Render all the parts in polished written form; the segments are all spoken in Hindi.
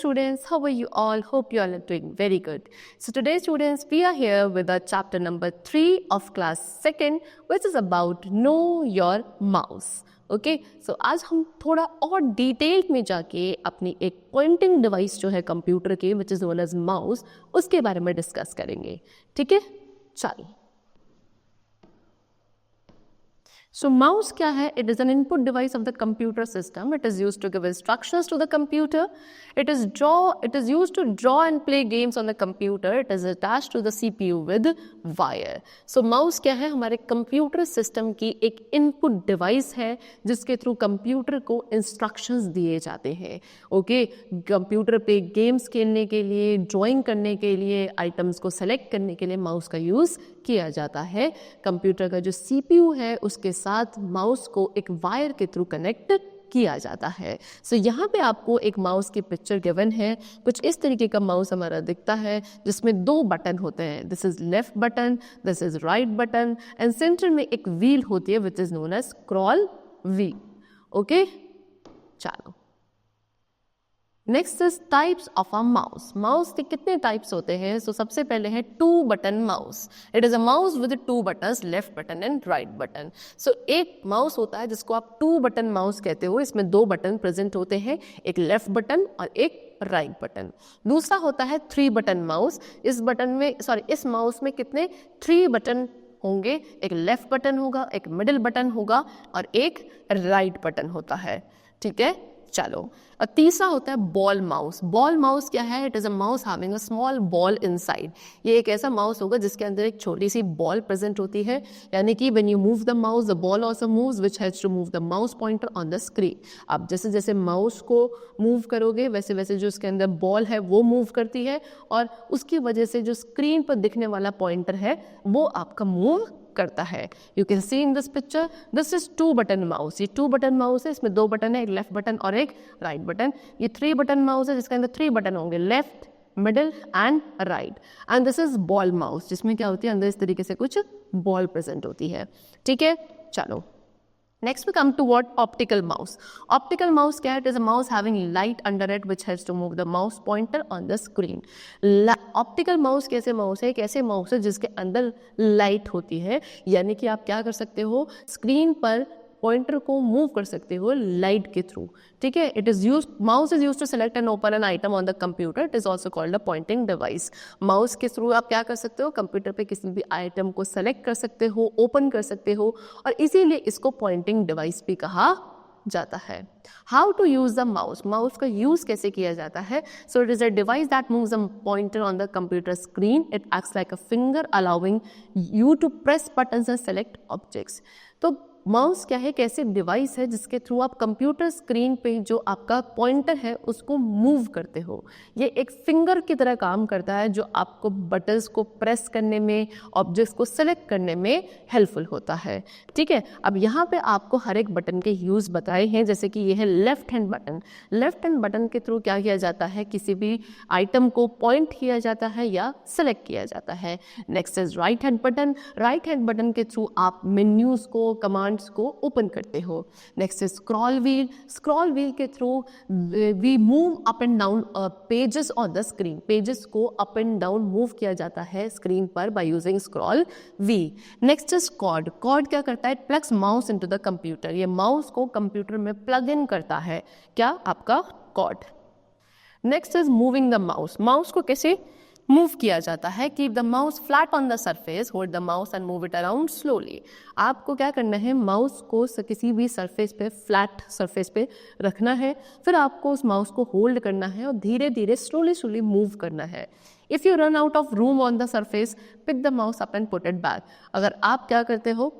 students, how are you all? Hope you all are doing very good. So today students, we are here with our chapter number 3 of class 2nd, which is about know your mouse. Okay so आज हम थोड़ा और डिटेल में जाके अपनी एक पॉइंटिंग डिवाइस जो है कंप्यूटर के which is known as mouse उसके बारे में डिस्कस करेंगे. ठीक है, चलिए. So mouse क्या है? It is an input device of the computer system. It is used to give instructions to the computer. It is used to draw and play games on the computer. It is attached to the CPU with wire. So mouse क्या है? हमारे computer system की एक input device है जिसके through computer को instructions दिए जाते हैं. Okay, computer पे games खेलने के लिए, drawing करने के लिए, items को select करने के लिए mouse का use किया जाता है. कंप्यूटर का जो CPU है उसके साथ माउस को एक वायर के थ्रू कनेक्ट किया जाता है. सो यहाँ पे आपको एक माउस की पिक्चर गिवन है. कुछ इस तरीके का माउस हमारा दिखता है जिसमें 2 बटन होते हैं. This is left button, this is right button and center में एक व्हील होती है which is known as scroll wheel. Okay, चलो. Next is types of a mouse. Mouse के कितने टाइप्स होते हैं? सो सबसे पहले है 2 button mouse. It is a mouse with 2 buttons, left button and right button. So एक माउस होता है जिसको आप 2 बटन माउस कहते हो. इसमें 2 बटन प्रेजेंट होते हैं, एक लेफ्ट बटन और एक राइट बटन. दूसरा होता है 3 बटन माउस. इस माउस में कितने 3 बटन होंगे? एक लेफ्ट बटन होगा, एक मिडिल बटन होगा और एक राइट बटन होता है. ठीक है, चलो. और तीसरा होता है बॉल माउस. बॉल माउस क्या है? It is a mouse having a small ball inside. ये एक ऐसा माउस होगा जिसके अंदर एक छोटी सी बॉल प्रेजेंट होती है, यानी कि when you move the mouse the ball also moves which helps to move the mouse pointer on the screen. आप जैसे जैसे माउस को मूव करोगे वैसे वैसे जो उसके अंदर बॉल है वो मूव करती है और उसकी वजह से जो स्क्रीन पर दिखने वाला पॉइंटर है वो आपका मूव करता है. You can see in this picture, this is 2 button mouse. ये 2 बटन माउस है, इसमें 2 बटन है, एक लेफ्ट बटन और एक राइट बटन. ये 3 बटन माउस है जिसके अंदर 3 बटन होंगे, left, middle and right. And this is ball mouse जिसमें क्या होती है, अंदर इस तरीके से कुछ बॉल प्रेजेंट होती है. ठीक है, चलो. Next we come to what optical mouse. Optical mouse क्या है? It is a mouse having light under it which helps to move the mouse pointer on the screen. Optical mouse कैसे माउस है? एक ऐसे माउस है जिसके अंदर लाइट होती है, यानी कि आप क्या कर सकते हो, स्क्रीन पर पॉइंटर को मूव कर सकते हो लाइट के थ्रू. ठीक है, it is use mouse is use to select and open an item on the computer. It is also called a pointing device. Mouse के थ्रू आप क्या कर सकते हो, कंप्यूटर पे किसी भी आइटम को सेलेक्ट कर सकते हो, ओपन कर सकते हो और इसीलिए इसको पॉइंटिंग डिवाइस भी कहा जाता है. How to use the mouse. Mouse का यूज कैसे किया जाता है? So it is a device that moves a pointer on the computer screen. It acts like a finger allowing you to press buttons and select objects. तो माउस क्या है? एक ऐसी डिवाइस है जिसके थ्रू आप कंप्यूटर स्क्रीन पे जो आपका पॉइंटर है उसको मूव करते हो. ये एक फिंगर की तरह काम करता है जो आपको बटन्स को प्रेस करने में, ऑब्जेक्ट्स को सेलेक्ट करने में हेल्पफुल होता है. ठीक है, अब यहाँ पे आपको हर एक बटन के यूज़ बताए हैं. जैसे कि ये है left hand button. Left hand button के थ्रू क्या किया जाता है, किसी भी आइटम को पॉइंट किया जाता है या सेलेक्ट किया जाता है. Next is right hand button. Right hand button के थ्रू आप मेन्यूज को, कमांड को ओपन करते हो. Next is scroll wheel. Scroll wheel के through we move up and down pages on the screen. Pages को अप एंड डाउन मूव किया जाता है स्क्रीन पर by using scroll wheel. Next is cord. Cord क्या करता है? It plugs mouse into the computer. ये माउस को कंप्यूटर में प्लग इन करता है. क्या? आपका cord. Next is moving the mouse. Mouse को कैसे मूव किया जाता है? Keep the mouse flat on the surface, hold the mouse and move it around slowly. आपको क्या करना है, माउस को किसी भी सरफेस पे, फ्लैट सरफेस पे रखना है, फिर आपको उस माउस को होल्ड करना है और धीरे धीरे स्लोली मूव करना है. If you run out of room on the surface, pick the mouse up and put it back. अगर आप क्या करते हो,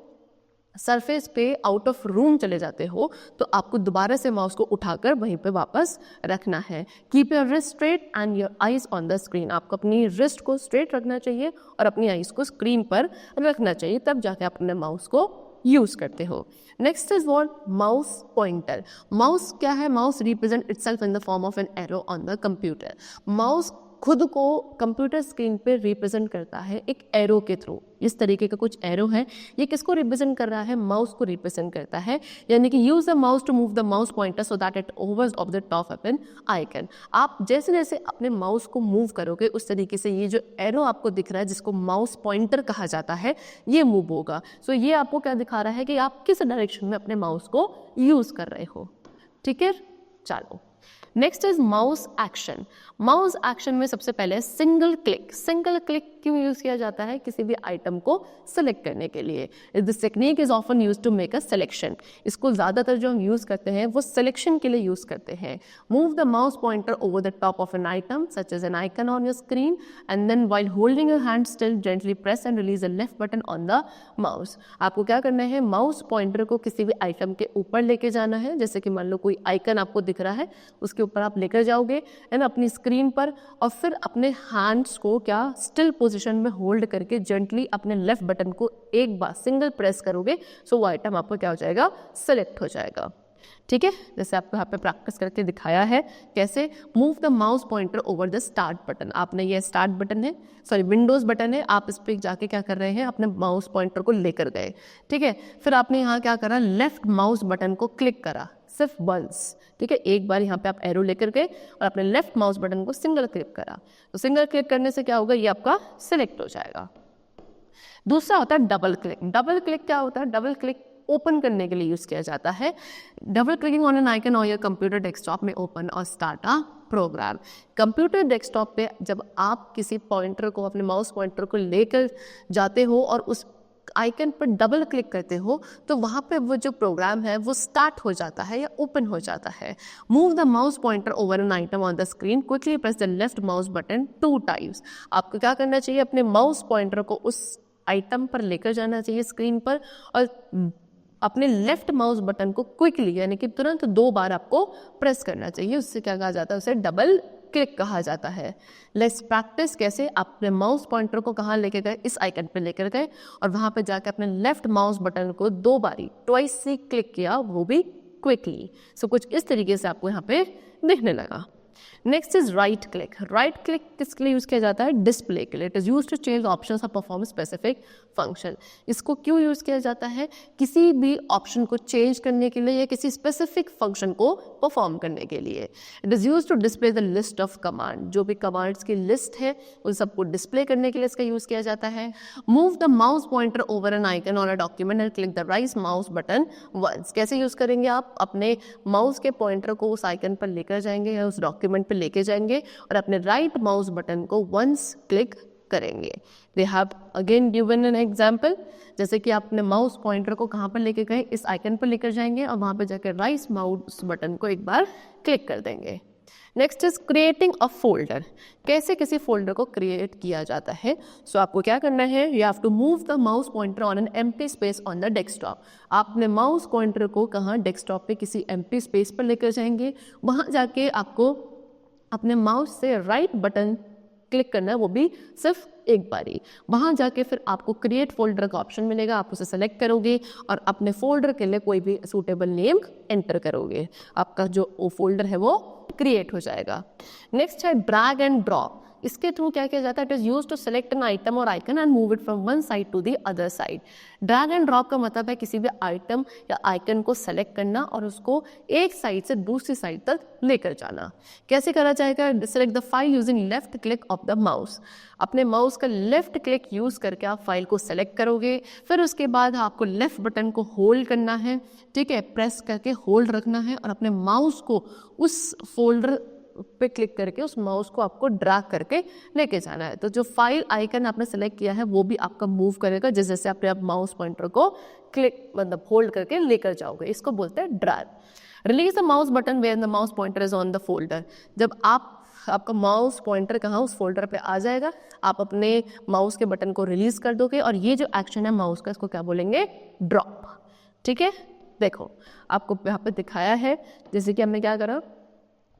सरफेस पे आउट ऑफ रूम चले जाते हो तो आपको दोबारा से माउस को उठाकर वहीं पे वापस रखना है. Keep your wrist straight and your eyes on the screen. आपको अपनी रिस्ट को स्ट्रेट रखना चाहिए और अपनी आइज को स्क्रीन पर रखना चाहिए, तब जाके आप अपने माउस को यूज करते हो. Next is what? Mouse pointer. Mouse क्या है? Mouse represent itself in the form of an arrow on the computer. Mouse खुद को कंप्यूटर स्क्रीन पे रिप्रेजेंट करता है एक एरो के थ्रू। इस तरीके का कुछ एरो है, ये किसको रिप्रेजेंट कर रहा है? माउस को रिप्रेजेंट करता है। यानी कि use the mouse to move the mouse pointer so that it hovers of the top of an icon. आप जैसे जैसे अपने माउस को मूव करोगे उस तरीके से ये जो एरो आपको दिख रहा है जिसको माउस पॉइंटर कहा जाता है ये मूव होगा। सो ये आपको क्या दिखा रहा है कि आप किस डायरेक्शन में अपने माउस को यूज कर रहे हो। ठीक है, चलो next is mouse action. Mouse action में सबसे पहले सिंगल क्लिक। सिंगल क्लिक क्यों यूज किया जाता है? किसी भी आइटम को सेलेक्ट करने के लिए। This technique is often used to make a selection. इसको ज्यादातर जो हम यूज करते हैं वो सिलेक्शन के लिए यूज करते हैं। Move the mouse pointer over the top of an item such as an icon on your screen and then while holding your hand still gently press and release the left button on the mouse. आपको क्या करना है? माउस पॉइंटर को किसी भी आइटम के ऊपर लेके जाना है। जैसे कि मान लो कोई आइकन आपको दिख रहा है, उसके ऊपर आप लेकर जाओगे एंड अपनी स्क्रीन पर, और फिर अपने हैंड्स को क्या स्टिल पोजीशन में होल्ड करके जेंटली अपने लेफ्ट बटन को एक बार सिंगल प्रेस करोगे, सो वो आइटम आपको क्या हो जाएगा? सेलेक्ट हो जाएगा। ठीक है, जैसे आपको यहाँ पे प्रैक्टिस करके दिखाया है कैसे। Move the mouse pointer over the start button. आपने ये स्टार्ट बटन है, सॉरी विंडोज बटन है, आप इस पर जाके क्या कर रहे हैं? अपने माउस पॉइंटर को लेकर गए। ठीक है, फिर आपने यहाँ क्या करा? लेफ्ट माउस बटन को क्लिक करा सिर्फ वंस। ठीक है, एक बार यहाँ पे आप एरो लेकर गए और अपने लेफ्ट माउस बटन को सिंगल क्लिक करा। तो सिंगल क्लिक करने से क्या होगा? ये आपका सिलेक्ट हो जाएगा। दूसरा होता है डबल क्लिक। डबल क्लिक क्या होता है? डबल क्लिक ओपन करने के लिए यूज किया जाता है। Double clicking on an icon on your computer desktop में ओपन और start a program. Computer desktop पे जब आप किसी पॉइंटर को, अपने माउस पॉइंटर को लेकर जाते हो और उस आइकन पर डबल क्लिक करते हो तो वहाँ पे वो जो प्रोग्राम है वो स्टार्ट हो जाता है या ओपन हो जाता है। Move the mouse pointer over N item on the screen, quickly press the left mouse button 2 times. आपको क्या करना चाहिए? अपने माउस पॉइंटर को उस आइटम पर लेकर जाना चाहिए स्क्रीन पर, और अपने लेफ्ट माउस बटन को क्विकली यानी कि तुरंत 2 बार आपको प्रेस करना चाहिए। उससे क्या कहा जाता है? उसे डबल क्लिक कहा जाता है। Let's practice. कैसे? अपने माउस पॉइंटर को कहाँ लेके गए? इस आइकन पे लेकर गए और वहाँ पे जाके अपने लेफ्ट माउस बटन को 2 बारी ट्वाइस से क्लिक किया, वो भी क्विकली। सो कुछ इस तरीके से आपको यहाँ पे दिखने लगा। Next is right click. Right click किसके लिए यूज किया जाता है? डिस्प्ले के लिए। It is use to change options और परफॉर्म स्पेसिफिक फंक्शन। इसको क्यों यूज किया जाता है? किसी भी ऑप्शन को चेंज करने के लिए या किसी स्पेसिफिक फंक्शन को परफॉर्म करने के लिए। It is use to display the list of command. जो भी कमांड्स की लिस्ट है उन सबको डिस्प्ले करने के लिए इसका यूज किया जाता है। Move the mouse pointer over an icon on a document and click the right mouse button once. कैसे यूज करेंगे आप? अपने माउस के पॉइंटर को उस आइकन पर लेकर जाएंगे या उस डॉक्यूमेंट पर लेके जाएंगे और अपने राइट माउस बटन को वंस क्लिक करेंगे। They have again given an example. जैसे कि आपने माउस पॉइंटर को कहाँ पर लेके गए? इस आइकन पर लेकर जाएंगे और वहाँ पर जाकर राइट माउस बटन को एक बार क्लिक कर देंगे। Next is creating a folder. कैसे किसी फोल्डर को क्रिएट किया जाता है? सो आपको क्या करना है? You have to move the mouse pointer on an empty space on the desktop. आप अपने माउस पॉइंटर को कहाँ? डेस्कटॉप पे किसी एम्प्टी स्पेस पर लेकर जाएंगे। वहाँ जाके आपको अपने माउस से राइट बटन क्लिक करना है, वो भी सिर्फ एक बारी। वहाँ जाके फिर आपको क्रिएट फोल्डर का ऑप्शन मिलेगा, आप उसे सेलेक्ट करोगे और अपने फोल्डर के लिए कोई भी सूटेबल नेम एंटर करोगे, आपका जो फोल्डर है वो क्रिएट हो जाएगा। नेक्स्ट है ड्रैग एंड ड्रॉप। इसके थ्रू क्या किया जाता है? It is use to select an item और icon and move it from one side to the other side. Drag and drop का मतलब है किसी भी आइटम या आइकन को सेलेक्ट करना और उसको एक साइड से दूसरी साइड तक लेकर जाना। कैसे करा जाएगा? Select the file using left click of the mouse. अपने माउस का लेफ्ट क्लिक यूज करके आप फाइल को सेलेक्ट करोगे, फिर उसके बाद आपको लेफ्ट बटन को होल्ड करना है। ठीक है, प्रेस करके होल्ड रखना है और अपने माउस को उस फोल्डर पे क्लिक करके उस माउस को आपको ड्रैग करके लेके जाना है। तो जो फाइल आइकन आपने सेलेक्ट किया है वो भी आपका मूव करेगा जैसे जैसे अपने आप माउस पॉइंटर को क्लिक मतलब होल्ड करके लेकर जाओगे। इसको बोलते हैं drag. Release the mouse button where the mouse pointer is on the folder. जब आपका माउस पॉइंटर कहाँ उस फोल्डर पे आ जाएगा, आप अपने माउस के बटन को रिलीज कर दोगे और ये जो एक्शन है माउस का, इसको क्या बोलेंगे? ड्रॉप। ठीक है, देखो आपको यहाँ पे दिखाया है जैसे कि हमने क्या करा,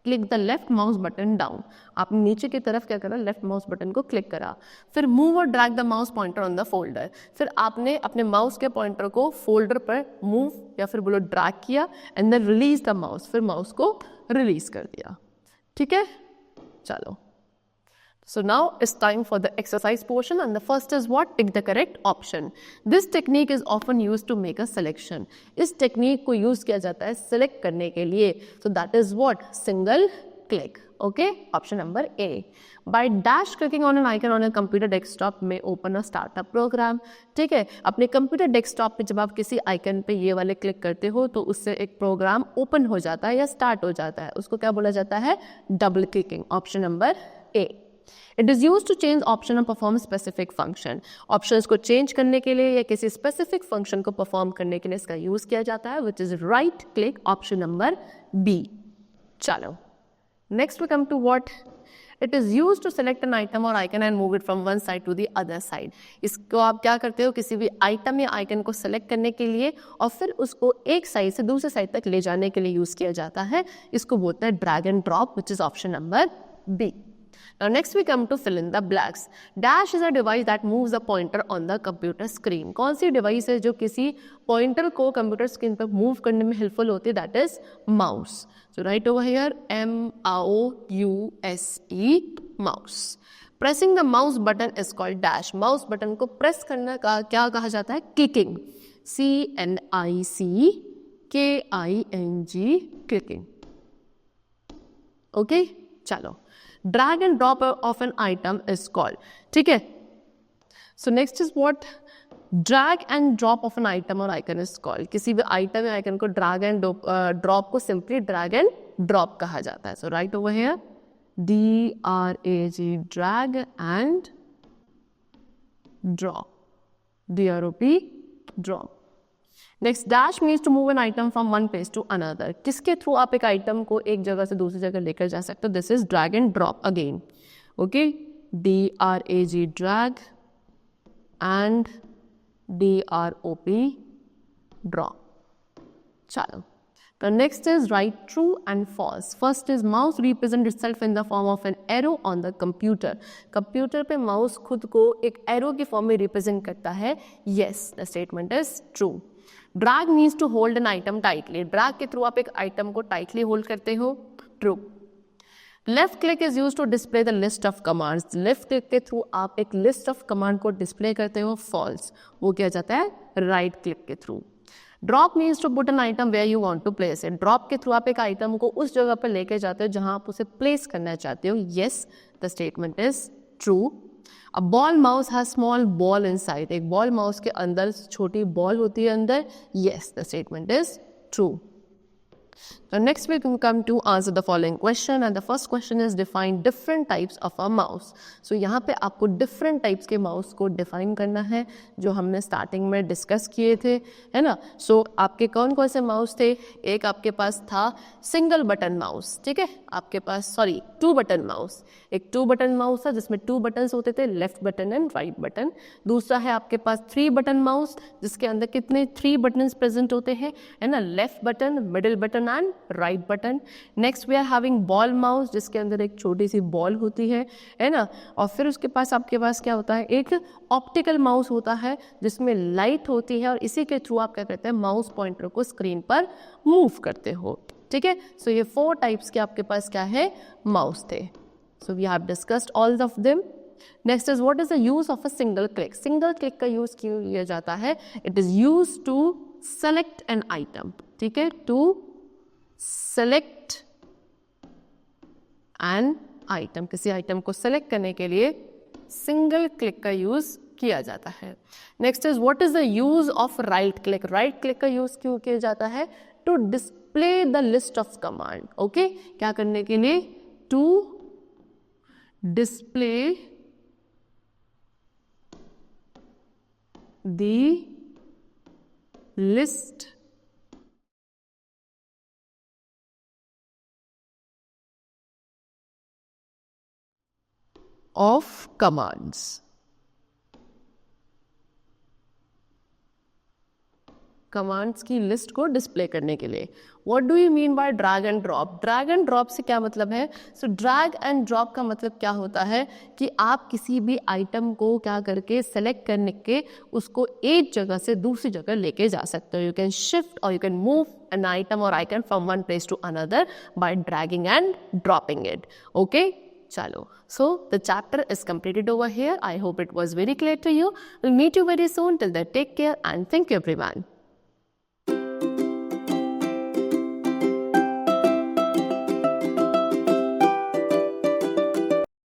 click the left mouse button down. आपने नीचे की तरफ क्या करा? लेफ्ट माउस बटन को क्लिक करा। फिर मूव और drag the mouse pointer on the folder. फिर आपने अपने माउस के पॉइंटर को फोल्डर पर मूव या फिर बोलो ड्रैग किया and then release the mouse. फिर माउस को रिलीज कर दिया। ठीक है, चलो So now it's time for the exercise portion, and the first is what? Pick the correct option. This technique is often used to make a selection. इस technique को use किया जाता है select करने के लिए. So that is what? Single click. Okay, option number A. By dash clicking on an icon on a computer desktop may open a startup program. ठीक है, अपने कंप्यूटर डेस्कटॉप पे जब आप किसी आइकन पे ये वाले क्लिक करते हो तो उससे एक प्रोग्राम ओपन हो जाता है या स्टार्ट हो जाता है. उसको क्या बोला जाता है? Double clicking. Option number A. It is used to change option and perform specific function. Options को change करने के लिए या किसी specific function को perform करने के लिए इसका use किया जाता है, which is right click, option number B. चलो. Next we come to what? It is used to select an item or icon and move it from one side to the other side. इसको आप क्या करते हो? किसी भी item या icon को select करने के लिए और फिर उसको एक साइड से दूसरे साइड तक ले जाने के लिए use किया जाता है. इसको बोलते हैं drag and drop, which is option number B. Now next we come to fill in the blanks. Dash is a device that moves the pointer on the computer screen. कौन सी device है जो किसी pointer को computer screen पर move करने में helpful होती है? That is mouse. So write over here M-O-U-S-E, mouse. Pressing the mouse button is called dash. Mouse button को press करने का क्या कहा जाता है? Clicking. C-N-I-C-K-I-N-G, clicking. Okay? चलो. Drag and drop of an item is called. ठीक है. So next is what? Drag and drop of an item or icon is called. किसी भी item या icon को drag and drop को simply drag and drop कहा जाता है. So write over here D-R-A-G, drag and drop. D-R-O-P, drop. Next dash means to move an item from one place to another. किसके थ्रू आप एक आइटम को एक जगह से दूसरी जगह लेकर जा सकते हो? This is drag and drop again. Okay, D-R-A-G, drag and D-R-O-P, drop. चलो, the next is write true and false. First is mouse represent itself in the form of an arrow on the computer. Computer पे माउस खुद को एक एरो की फॉर्म में रिप्रेजेंट करता है. Yes, the statement is true. Drag means to hold an item tightly. Drag के थ्रू आप एक आइटम को टाइटली होल्ड करते हो. True. Left click is used to display the list of commands. Left click के थ्रू आप एक list of command को डिस्प्ले करते हो. False. वो किया जाता है right click के through. Drop means to put an item where you want to place it. Drop के थ्रू आप एक आइटम को उस जगह पर लेके जाते हो जहां आप उसे प्लेस करना चाहते हो. Yes, the statement is true. A ball mouse has small ball inside. एक ball mouse के अंदर छोटी ball होती है अंदर. Yes, the statement is true. So next we can come to answer the following question, and the first question is define different types of a mouse. So यहाँ पे आपको different types के mouse को define करना है जो हमने starting में discuss किए थे, है ना. So आपके कौन कौन से mouse थे? एक आपके पास था single button mouse, ठीक है. आपके पास two button mouse. एक 2 button mouse था जिसमें 2 buttons होते थे, left button and right button. दूसरा है आपके पास 3 button mouse जिसके अंदर कितने 3 buttons present होते हैं, है ना. left button, middle button and right button. Next we are having ball mouse जिसके अंदर एक छोटी सी बॉल होती है ना. और फिर उसके पास आपके पास क्या होता है? एक ऑप्टिकल माउस होता है जिसमें लाइट होती है और इसी के थ्रू आप क्या करते हैं? माउस पॉइंटर को स्क्रीन पर मूव करते हो. ठीक है. सो ये 4 टाइप्स के आपके पास क्या है? माउस थे. So we have discussed all of them. Next is what is the use of a single click. Single click का यूज क्यों किया जाता है? It is use to select an item. ठीक है, टू सेलेक्ट एन आइटम. किसी आइटम को सेलेक्ट करने के लिए सिंगल क्लिक का यूज किया जाता है. Next is what is the use of right click. Right click का यूज क्यों किया जाता है? To display the list of command. Okay, क्या करने के लिए? To display the list of commands. Commands की लिस्ट को डिस्प्ले करने के लिए. What do you mean by drag and drop? Drag and drop से क्या मतलब है? सो ड्रैग एंड ड्रॉप का मतलब क्या होता है कि आप किसी भी आइटम को क्या करके सेलेक्ट करने के उसको एक जगह से दूसरी जगह लेके जा सकते हो. यू कैन शिफ्ट और you can move an item or icon from one place to another by dragging and dropping it. Okay, Chalo. So the chapter is completed over here. I hope it was very clear to you. We'll meet you very soon. Till then, take care and thank you everyone.